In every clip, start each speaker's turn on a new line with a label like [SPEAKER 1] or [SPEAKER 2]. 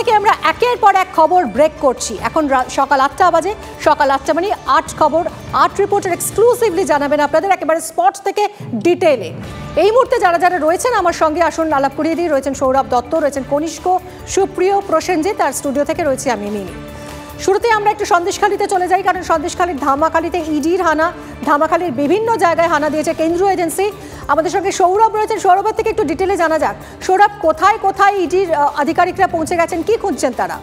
[SPEAKER 1] থেকে আমরা একের পর এক খবর ব্রেক করছি। এখন সকাল 8টা বাজে, সকাল 8টা মানে 8 খবর, 8 রিপোর্টার এক্সক্লুসিভলি জানাবেন আপনাদের একেবারে স্পট থেকে ডিটেইলে। এই মুহূর্তে যারা যারা রয়েছেন আমার সঙ্গে আসুন আলাপ করিয়ে দিই। রয়েছেন সৌরভ দত্ত, রয়েছেন কনিষ্ক, সুপ্রিয়, প্রসেনজিৎ, আর স্টুডিও থেকে রয়েছে আমি মিনি। শুরুতে আমরা একটু সন্দেশখালীতে চলে যাই, কারণ সন্দেশখালীর ধামাখালীতে ইডির হানা, ধামাখালীর বিভিন্ন জায়গায় হানা দিয়েছে কেন্দ্রীয় এজেন্সি। আমাদের সঙ্গে সৌরভ রয়েছেন, সৌরভের থেকে একটু ডিটেলে জানা যাক। সৌরভ, কোথায় কোথায় ইডির আধিকারিকরা পৌঁছে গেছেন, কি খুঁজছেন তারা?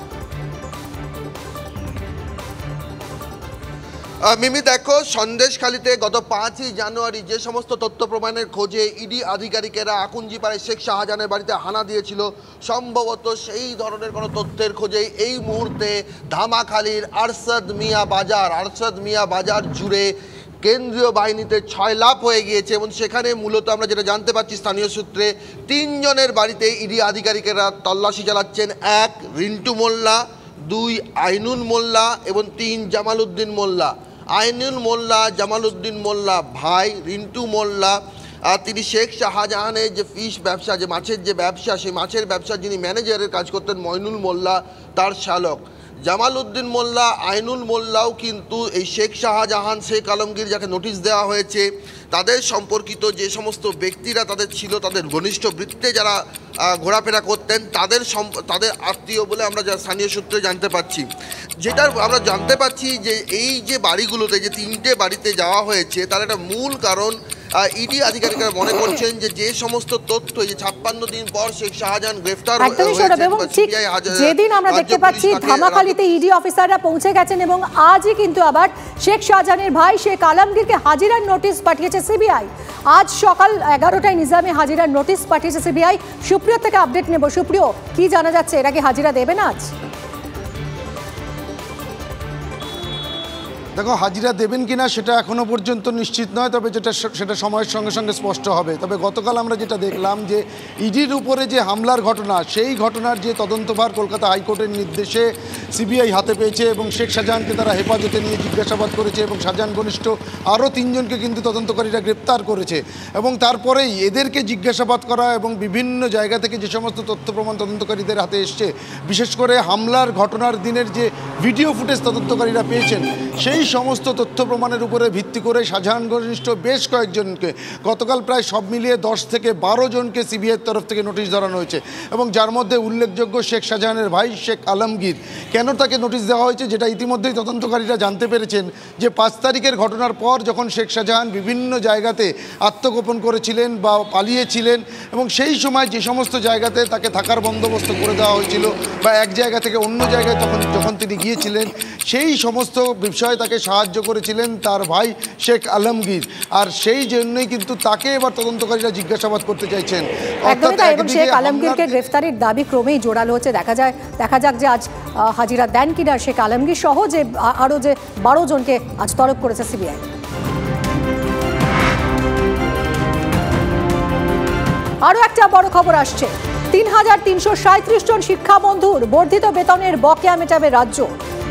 [SPEAKER 2] মিমি দেখো, সন্দেশখালীতে গত 5ই জানুয়ারি যে সমস্ত তথ্য প্রমাণের খোঁজে ইডি আধিকারিকেরা আকুঞ্জিপাড়ায় শেখ শাহজাহানের বাড়িতে হানা দিয়েছিল, সম্ভবত সেই ধরনের কোনো তথ্যের খোঁজেই এই মুহূর্তে ধামাখালীর আরশাদ মিয়া বাজার জুড়ে কেন্দ্রীয় বাহিনীতে 6 লাফ হয়ে গিয়েছে। এবং সেখানে মূলত আমরা যেটা জানতে পারছি স্থানীয় সূত্রে, 3 জনের বাড়িতে ইডি আধিকারিকেরা তল্লাশি চালাচ্ছেন। 1 রিন্টু মোল্লা, 2 আইনুল মোল্লা এবং 3 জামাল উদ্দিন মোল্লা। আইনুল মোল্লা, জামাল উদ্দিন মোল্লা ভাই, রিন্টু মোল্লা তিনি শেখ শাহজাহানের যে ফিশ ব্যবসা, যে মাছের যে ব্যবসা, সেই মাছের ব্যবসা যিনি ম্যানেজারের কাজ করতেন মইনুল মোল্লা তার শালক। জামাল উদ্দিন মোল্লা, আইনুল মোল্লাও কিন্তু এই শেখ শাহজাহান, শেখ আলমগীর যাকে নোটিশ দেওয়া হয়েছে তাদের সম্পর্কিত যে সমস্ত ব্যক্তিরা তাদের ছিল, তাদের ঘনিষ্ঠ বৃত্তে যারা ঘোরাফেরা করতেন তাদের আত্মীয় বলে আমরা স্থানীয় সূত্রে জানতে পারছি। যেটা আমরা জানতে পারছি যে এই যে বাড়িগুলোতে, যে 3টে বাড়িতে যাওয়া হয়েছে, তার একটা মূল কারণ ইডি আধিকারিকরা মনে করছেন যে সমস্ত তথ্য, যে 56 দিন পর শেখ শাহজাহান গ্রেফতার
[SPEAKER 1] যেদিন আমরা দেখতে পাচ্ছি ধামাখালীতে ইডি অফিসাররা পৌঁছে গেছেন এবং আজই কিন্তু আবার শেখ শাহজাহানের ভাই শেখ আলমগীরকে হাজিরার নোটিশ পাঠিয়েছে সিবিআই। আজ সকাল 11টায় নিজামে হাজিরার নোটিশ পাঠিয়েছে সিবিআই। সুপ্রিয় থেকে আপডেট নেব। সুপ্রিয়, কি জানা যাচ্ছে, এরা কি হাজিরা দেবেন আজ?
[SPEAKER 3] দেখো, হাজিরা দেবেন কিনা সেটা এখনও পর্যন্ত নিশ্চিত নয়, তবে সেটা সময়ের সঙ্গে সঙ্গে স্পষ্ট হবে। তবে গতকাল আমরা যেটা দেখলাম যে ইডির উপরে যে হামলার ঘটনা, সেই ঘটনার যে তদন্তভার কলকাতা হাইকোর্টের নির্দেশে সিবিআই হাতে পেয়েছে এবং শেখ শাহজাহানকে তারা হেফাজতে নিয়ে জিজ্ঞাসাবাদ করেছে এবং শাহজাহান ঘনিষ্ঠ আরও 3 জনকে কিন্তু তদন্তকারীরা গ্রেপ্তার করেছে। এবং তারপরেই এদেরকে জিজ্ঞাসাবাদ করা এবং বিভিন্ন জায়গা থেকে যে সমস্ত তথ্য প্রমাণ তদন্তকারীদের হাতে এসছে, বিশেষ করে হামলার ঘটনার দিনের যে ভিডিও ফুটেজ তদন্তকারীরা পেয়েছেন, সেই সমস্ত তথ্য প্রমাণের উপরে ভিত্তি করে শাহজাহান ঘনিষ্ঠ বেশ কয়েকজনকে গতকাল প্রায় সব মিলিয়ে 10 থেকে 12 জনকে সিবিআইয়ের তরফ থেকে নোটিশ ধরানো হয়েছে। এবং যার মধ্যে উল্লেখযোগ্য শেখ শাহজাহানের ভাই শেখ আলমগীর। কেন তাকে নোটিশ দেওয়া হয়েছে, যেটা ইতিমধ্যেই তদন্তকারীরা জানতে পেরেছেন যে 5 তারিখের ঘটনার পর যখন শেখ শাহজাহান বিভিন্ন জায়গাতে আত্মগোপন করেছিলেন বা পালিয়েছিলেন, এবং সেই সময় যে সমস্ত জায়গাতে তাকে থাকার বন্দোবস্ত করে দেওয়া হয়েছিল বা এক জায়গা থেকে অন্য জায়গায় যখন তিনি গিয়েছিলেন, সেই সমস্ত বিষয়ে তাকে সাহায্য করেছিলেন তার ভাই শেখ আলমগীর। আর সেই জন্যই কিন্তু তাকে এবার তদন্তকারীরা জিজ্ঞাসাবাদ করতে চাইছেন।
[SPEAKER 1] শেখ আলমগীরকে গ্রেফতারের দাবি ক্রমেই জোরালো হচ্ছে। দেখা যাক যে আজ হাজিরা দেন কিনা শেখ আলমগীর সহ যে আরও যে 12 জনকে আজ তলব করেছে সিবিআই। আরও একটা বড় খবর আসছে। 3337 জন শিক্ষাবন্ধুর বর্ধিত বেতনের বকেয়া মেটাবে রাজ্য।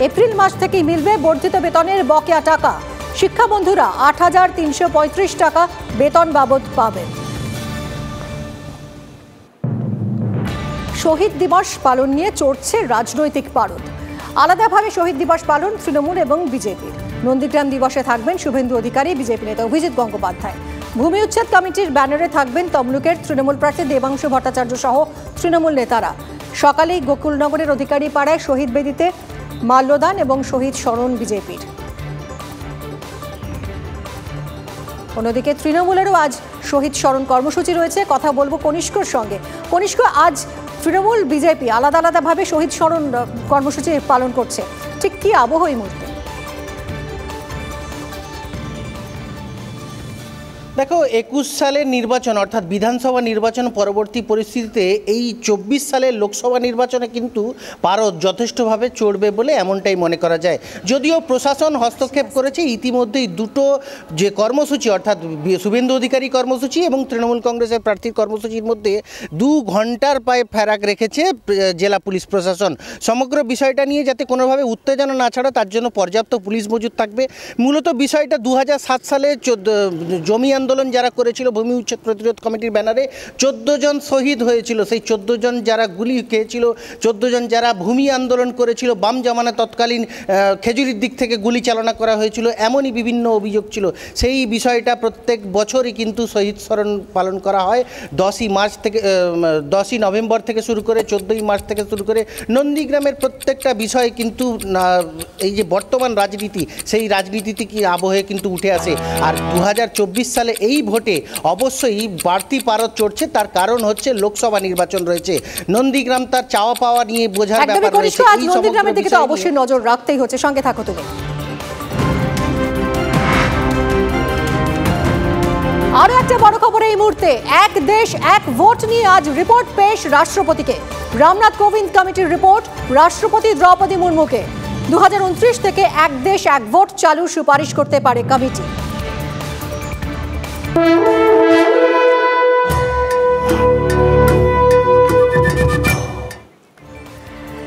[SPEAKER 1] এপ্রিল মাস থেকেই মিলবে বর্ধিত বেতনের বকেয়া টাকা। শিক্ষাবন্ধুরা 8335 টাকা বেতন বাবদ পাবেন। শহীদ দিবস পালন নিয়ে চড়ছে রাজনৈতিক পারদ। আলাদাভাবে শহীদ দিবস পালন তৃণমূল এবং বিজেপির। নন্দীগ্রাম দিবসে থাকবেন শুভেন্দু অধিকারী, বিজেপি নেতা অভিজিৎ গঙ্গোপাধ্যায়। ভূমি উচ্ছেদ কমিটির ব্যানারে থাকবেন তমলুকের তৃণমূল প্রার্থী দেবাংশু ভট্টাচার্য সহ তৃণমূল নেতারা। সকালেই গোকুলনগরের অধিকারী পাড়ায় শহীদ বেদিতে মাল্যদান এবং শহীদ স্মরণ বিজেপির। অন্যদিকে তৃণমূলেরও আজ শহীদ স্মরণ কর্মসূচি রয়েছে। কথা বলবো কনিষ্কর সঙ্গে। কনিষ্ক, আজ তৃণমূল বিজেপি আলাদা আলাদাভাবে শহীদ স্মরণ কর্মসূচি পালন করছে, ঠিক কি আবহ এই মুহূর্তে?
[SPEAKER 4] দেখো, 21 সালের নির্বাচন অর্থাৎ বিধানসভা নির্বাচন পরবর্তী পরিস্থিতিতে এই 24 সালের লোকসভা নির্বাচনে কিন্তু পারদ যথেষ্টভাবে চড়বে বলে এমনটাই মনে করা যায়। যদিও প্রশাসন হস্তক্ষেপ করেছে ইতিমধ্যেই, দুটো যে কর্মসূচি অর্থাৎ শুভেন্দু অধিকারী কর্মসূচি এবং তৃণমূল কংগ্রেসের প্রার্থীর কর্মসূচির মধ্যে 2 ঘন্টার প্রায় ফারাক রেখেছে জেলা পুলিশ প্রশাসন। সমগ্র বিষয়টা নিয়ে যাতে কোনোভাবে উত্তেজনা না ছাড়ে তার জন্য পর্যাপ্ত পুলিশ মজুদ থাকবে। মূলত বিষয়টা 2007 সালে জমি আন্দোলন যারা করেছিল ভূমি উচ্ছেদ প্রতিরোধ কমিটির ব্যানারে 14 জন শহীদ হয়েছিল। সেই 14 জন যারা গুলি খেয়েছিল, 14 জন যারা ভূমি আন্দোলন করেছিল, বাম জামানা তৎকালীন খেজুরির দিক থেকে গুলি চালনা করা হয়েছিল, এমনই বিভিন্ন অভিযোগ ছিল। সেই বিষয়টা প্রত্যেক বছরই কিন্তু শহীদ স্মরণ পালন করা হয়। 10ই নভেম্বর থেকে শুরু করে 14ই মার্চ থেকে শুরু করে নন্দীগ্রামের প্রত্যেকটা বিষয় কিন্তু এই যে বর্তমান রাজনীতি, সেই রাজনীতিতে কি আবহে কিন্তু উঠে আসে। আর 2024 সালে এই ভোটে অবশ্যই বাড়তি পারদ চড়ছে। তার কারণ হচ্ছে লোকসভা নির্বাচন রয়েছে, নন্দীগ্রাম তার চাওয়া পাওয়া নিয়ে বোঝার ব্যাপার রয়েছে।
[SPEAKER 1] আজ নন্দীগ্রামের দিকে তো অবশ্যই নজর রাখতেই হচ্ছে, সঙ্গে থাকো তুমি। আরো একটা বড় খবর এই মুহূর্তে, এক দেশ এক ভোট নিয়ে আজ রিপোর্ট পেশ রাষ্ট্রপতিকে। রামনাথ কোবিন্দ কমিটির রিপোর্ট রাষ্ট্রপতি দ্রৌপদী মুর্মুকে। 2029 থেকে এক দেশ এক ভোট চালুর সুপারিশ করতে পারে কমিটি।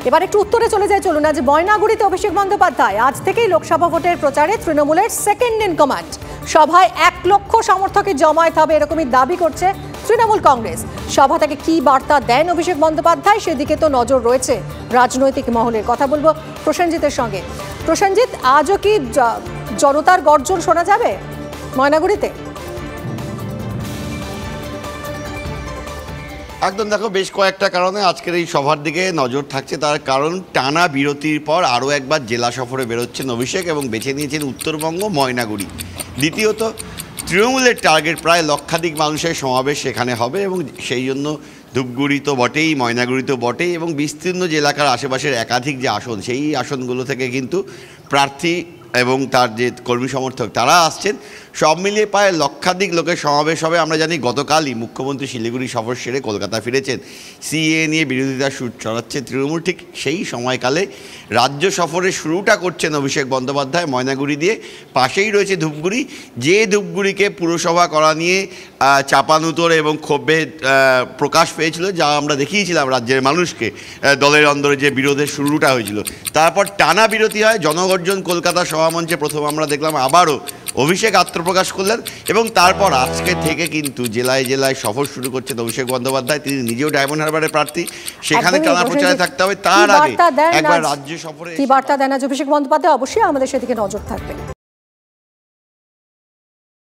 [SPEAKER 1] এবার একটু উত্তরে চলে যায়, চলুন। আজ ময়নাগুড়িতে অভিষেক বন্দ্যোপাধ্যায়। আজ থেকেই লোকসভা ভোটের প্রচারে তৃণমূলের সেকেন্ড ইন কমান্ড। সভায় 1 লক্ষ সমর্থকের জমায়েত হবে এরকমই দাবি করছে তৃণমূল কংগ্রেস। সভা থেকে কি বার্তা দেন অভিষেক বন্দ্যোপাধ্যায়, সেদিকে তো নজর রয়েছে রাজনৈতিক মহলের। কথা বলবো প্রসেনজিতের সঙ্গে। প্রসেনজিৎ, আজও কি জনতার গর্জন শোনা যাবে ময়নাগুড়িতে?
[SPEAKER 5] একদম, দেখো, বেশ কয়েকটা কারণে আজকের এই সভার দিকে নজর থাকছে। তার কারণ টানা বিরতির পর আরও একবার জেলা সফরে বেরোচ্ছেন অভিষেক এবং বেছে নিয়েছেন উত্তরবঙ্গ, ময়নাগুড়ি। দ্বিতীয়ত, তৃণমূলের টার্গেট প্রায় লক্ষাধিক মানুষের সমাবেশ সেখানে হবে এবং সেই জন্য ধূপগুড়ি তো বটেই, ময়নাগুড়ি তো বটেই এবং বিস্তীর্ণ যে এলাকার আশেপাশের একাধিক যে আসন, সেই আসনগুলো থেকে কিন্তু প্রার্থী এবং তার যে কর্মী সমর্থক তারা আসছেন। সব মিলিয়ে প্রায় লক্ষাধিক লোকের সমাবেশ হবে। আমরা জানি গতকালই মুখ্যমন্ত্রী শিলিগুড়ি সফর সেরে কলকাতা ফিরেছেন। সিএ নিয়ে বিরোধিতার সুর চড়াচ্ছে তৃণমূল। ঠিক সেই সময়কালে রাজ্য সফরের শুরুটা করছেন অভিষেক বন্দ্যোপাধ্যায় ময়নাগুড়ি দিয়ে। পাশেই রয়েছে ধূপগুড়ি, যে ধূপগুড়িকে পুরসভা করা নিয়ে চাপানুতোর এবং ক্ষোভের প্রকাশ পেয়েছিল, যা আমরা দেখিয়েছিলাম রাজ্যের মানুষকে। দলের অন্দরে যে বিরোধের শুরুটা হয়েছিল, তারপর টানা বিরতি হয়। জনগর্জন কলকাতা সভামঞ্চে প্রথম আমরা দেখলাম, আবারও অভিষেক আত্মপ্রকাশ করলেন এবং তারপর আজকে থেকে কিন্তু জেলায় জেলায় সফর শুরু করছেন অভিষেক বন্দ্যোপাধ্যায়। তিনি নিজেও ডায়মন্ড হারবারের প্রার্থী, সেখানে টানা প্রচারে থাকতে হবে। তার আগে একবার রাজ্য সফরে
[SPEAKER 1] কি বার্তা দেন আজ অভিষেক বন্দ্যোপাধ্যায়, অবশ্যই আমাদের সেদিকে নজর থাকবে।